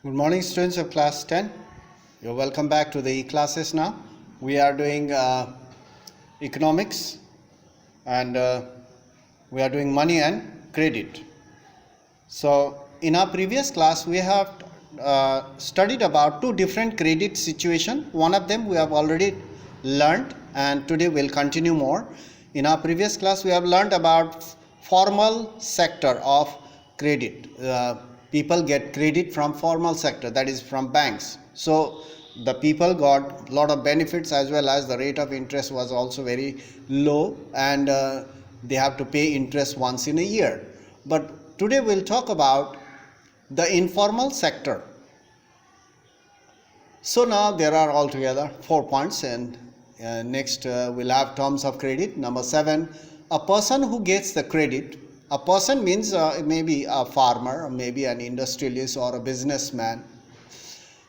Good morning, students of class 10. You're welcome back to the e-classes now. We are doing economics and we are doing money and credit. So, in our previous class, we have studied about two different credit situations. One of them we have already learned, and today we'll continue more. In our previous class, we have learned about formal sector of credit. People get credit from formal sector, that is from banks. So the people got a lot of benefits, as well as the rate of interest was also very low, and they have to pay interest once in a year. But today we'll talk about the informal sector. So now there are altogether 4 points, and next we'll have terms of credit. Number 7, a person who gets the credit. A person means maybe a farmer, or maybe an industrialist or a businessman,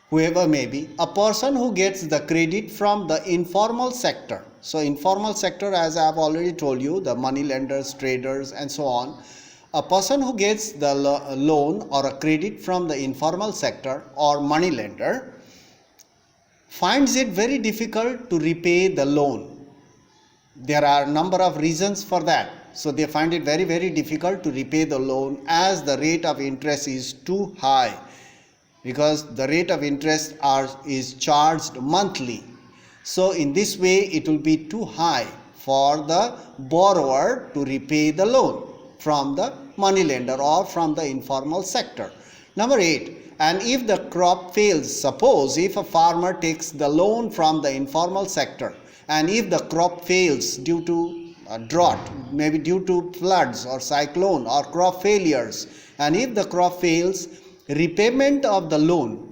whoever may be. A person who gets the credit from the informal sector. So informal sector, as I have already told you, the money lenders, traders and so on. A person who gets the loan or a credit from the informal sector or money lender finds it very difficult to repay the loan. There are a number of reasons for that. So they find it very, very difficult to repay the loan, as the rate of interest is too high, because the rate of interest is charged monthly. So in this way it will be too high for the borrower to repay the loan from the money lender or from the informal sector. Number 8, and if the crop fails, suppose if a farmer takes the loan from the informal sector, and if the crop fails due to a drought, maybe due to floods or cyclone or crop failures, and if the crop fails, repayment of the loan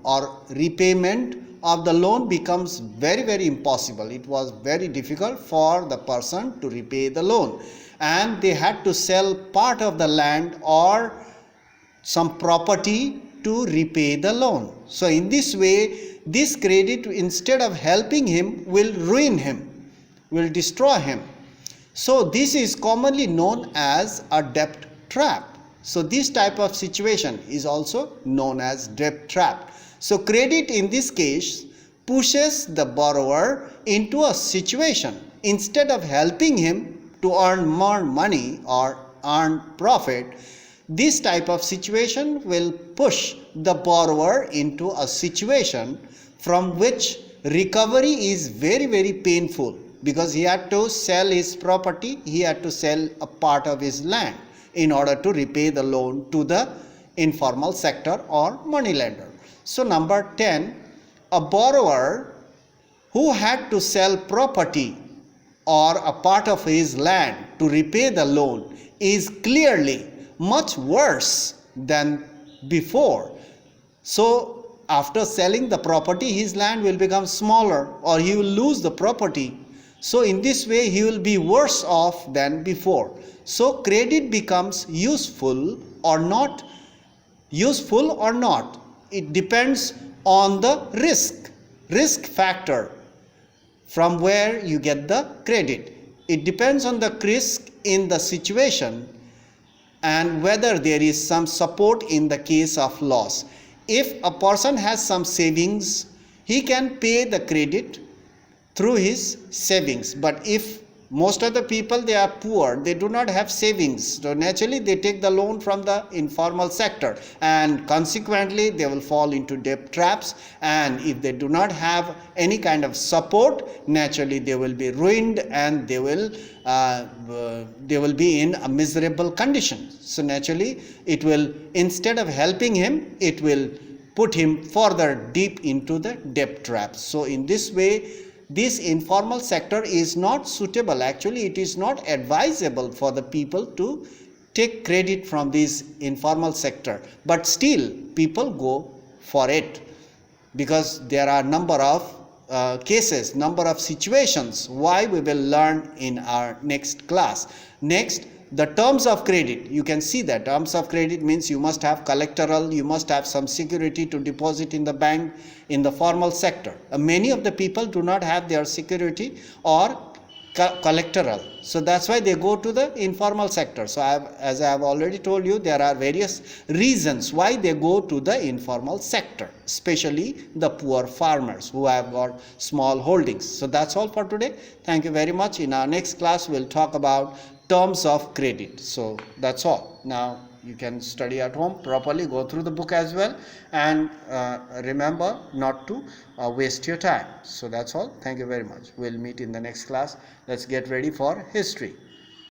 becomes very, very impossible. It was very difficult for the person to repay the loan, and they had to sell part of the land or some property to repay the loan. So in this way, this credit, instead of helping him, will ruin him, will destroy him. So this is commonly known as a debt trap. So this type of situation is also known as debt trap. So credit in this case pushes the borrower into a situation. Instead of helping him to earn more money or earn profit, this type of situation will push the borrower into a situation from which recovery is very, very painful, because he had to sell his property, he had to sell a part of his land in order to repay the loan to the informal sector or money lender. So number 10, a borrower who had to sell property or a part of his land to repay the loan is clearly much worse than before. So after selling the property, his land will become smaller, or he will lose the property. So in this way he will be worse off than before. So credit becomes useful or not. It depends on the risk factor from where you get the credit. It depends on the risk in the situation and whether there is some support in the case of loss. If a person has some savings, he can pay the credit through his savings. But if most of the people, they are poor, they do not have savings, so naturally they take the loan from the informal sector, and consequently they will fall into debt traps. And if they do not have any kind of support, naturally they will be ruined, and they will be in a miserable condition. So naturally it will, instead of helping him, it will put him further deep into the debt trap. So in this way, this informal sector is not suitable. Actually, it is not advisable for the people to take credit from this informal sector. But still, people go for it, because there are number of cases, number of situations, why we will learn in our next class. Next, the terms of credit. You can see that terms of credit means you must have collateral, you must have some security to deposit in the bank in the formal sector. Many of the people do not have their security or collateral. So that's why they go to the informal sector. So as I have already told you, there are various reasons why they go to the informal sector, especially the poor farmers who have got small holdings. So that's all for today. Thank you very much. In our next class, we'll talk about terms of credit. So that's all. Now you can study at home properly, go through the book as well, and remember not to waste your time. So that's all. Thank you very much. We'll meet in the next class. Let's get ready for history.